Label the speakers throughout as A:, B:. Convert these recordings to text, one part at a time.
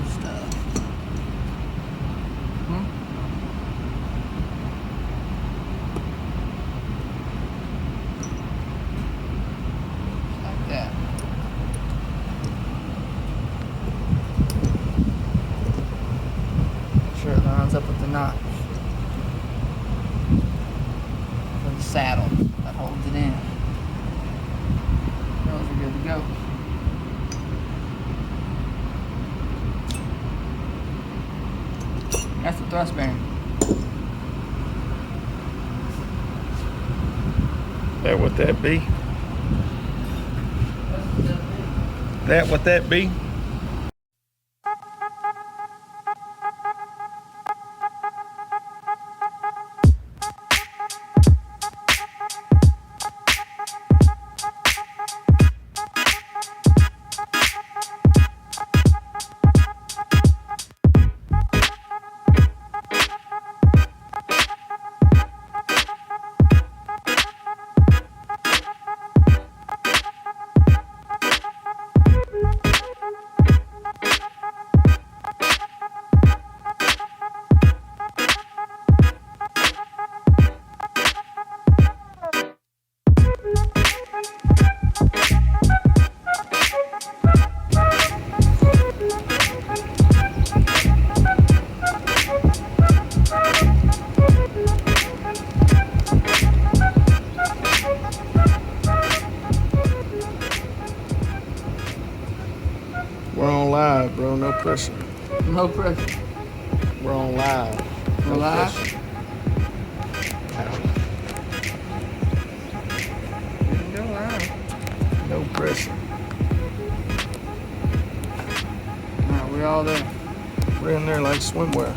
A: old stuff. Like that. Make sure it lines up with the notch for the saddle that holds it in. Those are good to go. That's the thrust bearing.
B: That what that be? That what that be? We're on live, bro. No pressure.
A: No pressure.
B: We're on live.
A: We're live?
B: Pressure.
A: We can go live.
B: No pressure.
A: Alright, we're all there.
B: We're in there like swimwear.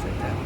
A: Check that.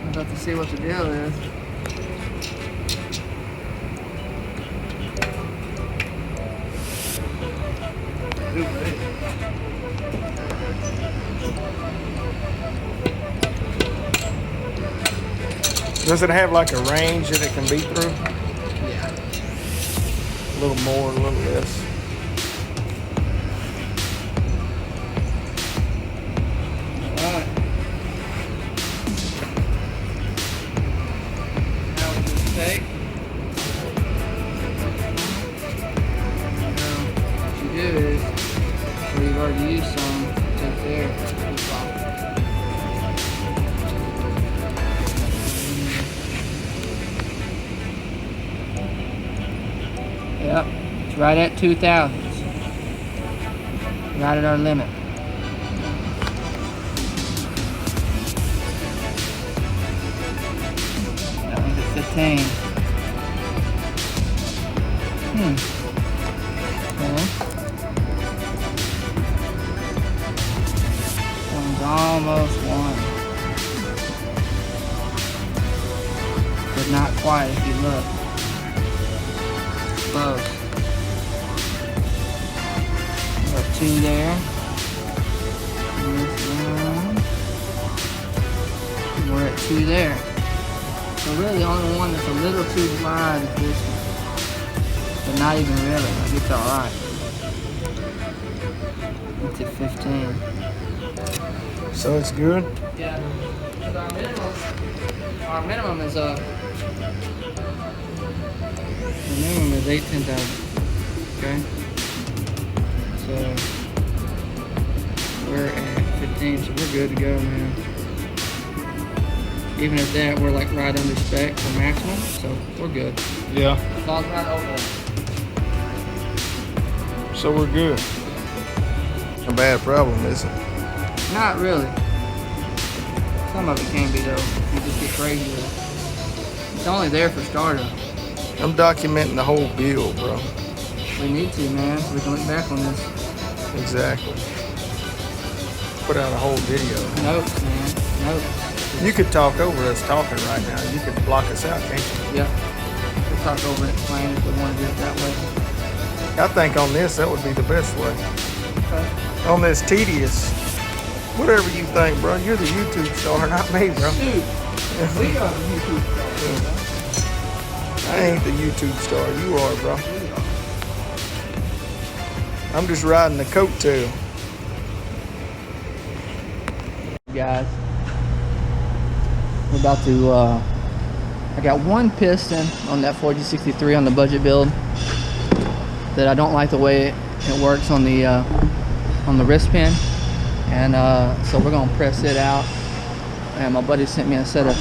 A: I'm about to see what the deal is.
B: Does it have like a range that it can be through?
A: Yeah.
B: A little more, a little less.
A: Alright. Now we just take. Now, what you do is, where you've already used some, take there. Just off. Yep, it's right at 2,000. Right at our limit. I think it's 15. Okay. One's almost one. But not quite if you look. Close. We got 2 there. And this one. And we're at 2 there. So really the only one that's a little too wide is this one. But not even really. Like it's alright. It's at 15.
B: So it's good?
A: Yeah. Our minimum is the minimum is 10,000. Okay? So we're at 15, so we're good to go, man. Even at that, we're like right under spec for maximum, so we're good.
B: Yeah.
A: As long as we're not over it.
B: So we're good. A bad problem, is it?
A: Not really. Some of it can be though. You just get crazy with it. It's only there for starter.
B: I'm documenting the whole build, bro.
A: We need to, man, so we can look back on this.
B: Exactly. Put out a whole video.
A: Notes, man. Notes.
B: You could talk over us talking right now. You could block us out, can't you?
A: Yep. We'll talk over it, explain if we want to do it that way.
B: I think on this, that would be the best way.
A: Okay.
B: On this tedious, whatever you think, bro. You're the YouTube star, not me, bro.
A: Dude, we are the YouTube star.
B: I ain't the YouTube star. You are, bro. I'm just riding the coattail.
A: Guys, we're about to I got one piston on that 4G63 on the budget build that I don't like the way it works on the wrist pin, and so we're gonna press it out. And my buddy sent me a set of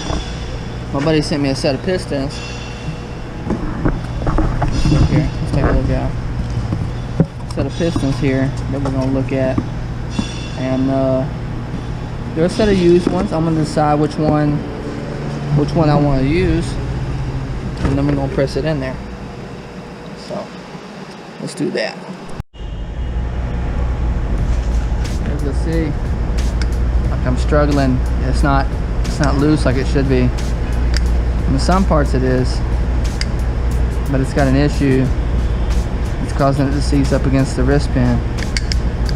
A: pistons. Look here, let's take a look at a set of pistons here that we're gonna look at, and there's a set of used ones. I'm gonna decide which one I want to use, and then we're gonna press it in there. So let's do that. As you'll see, like I'm struggling. It's not loose like it should be. In some parts it is, but it's got an issue. It's causing it to seize up against the wrist pin.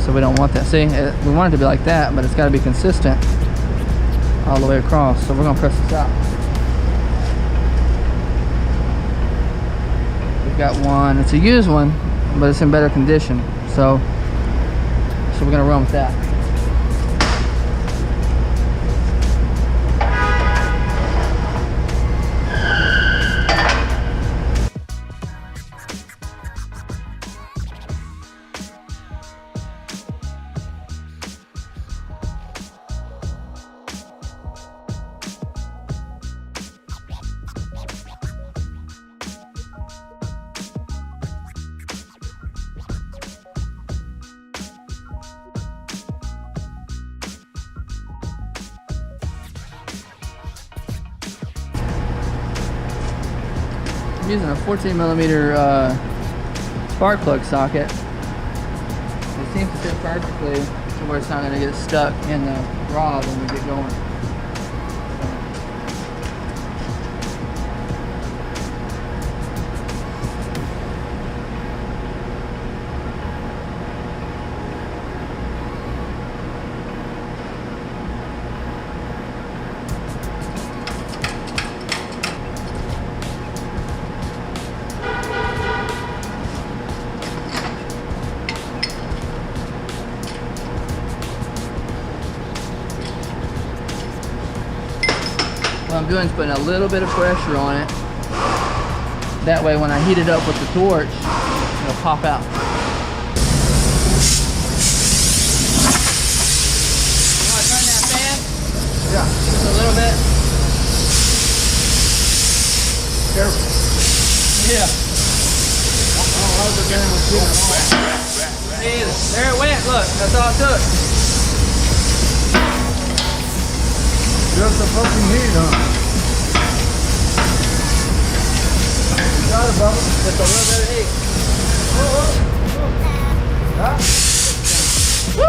A: So we don't want that. See, we want it to be like that, but it's got to be consistent all the way across. So we're gonna press this out. We've got one. It's a used one, but it's in better condition. So we're gonna run with that. I'm using a 14mm spark plug socket. It seems to fit perfectly to where it's not going to get stuck in the rod when we get going. What I'm doing is putting a little bit of pressure on it. That way when I heat it up with the torch, it'll pop out. You want to turn that fan?
B: Yeah.
A: Just a little bit.
B: Careful.
A: Yeah. There it went, look, that's all it took.
B: Just a fucking heat, huh?
A: You got it, Bubba. Just a little bit of heat.
B: Huh?
A: Woo!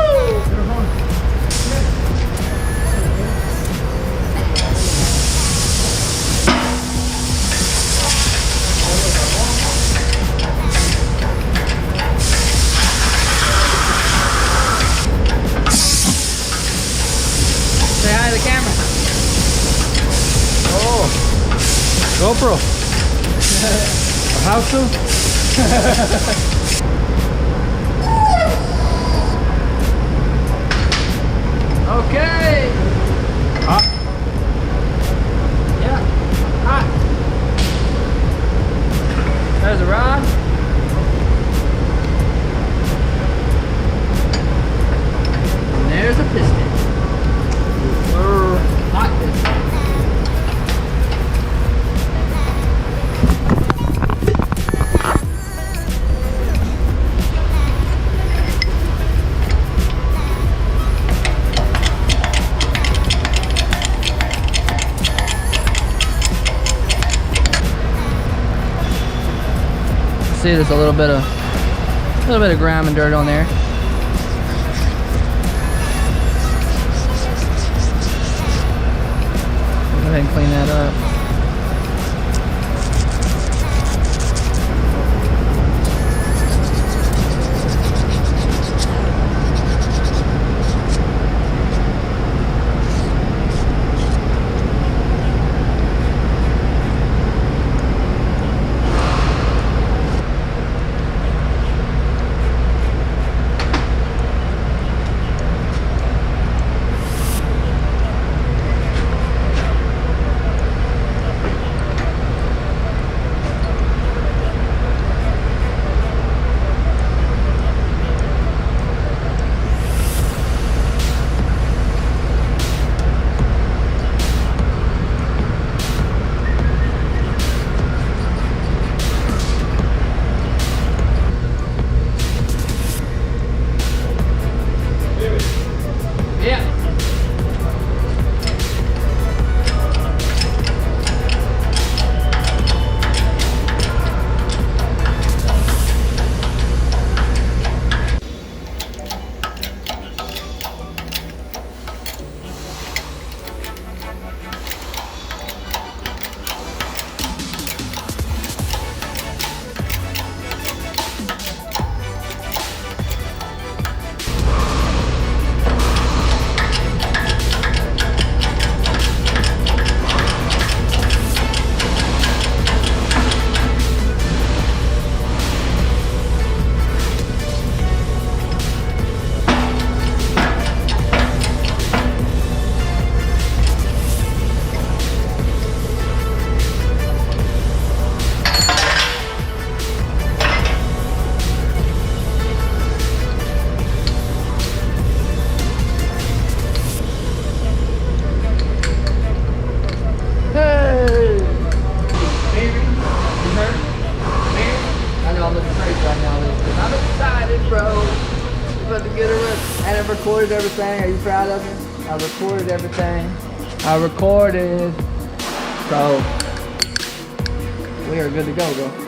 A: Say hi to the camera.
B: Oh, GoPro. How to?
A: Okay.
B: Hot.
A: Yeah. Hot. There's a rod. And there's a piston. Hot piston. see there's a little bit of grime and dirt on there. Go ahead and clean that up. Recorded everything. Are you proud of me? I recorded everything. I recorded. So we are good to go, bro.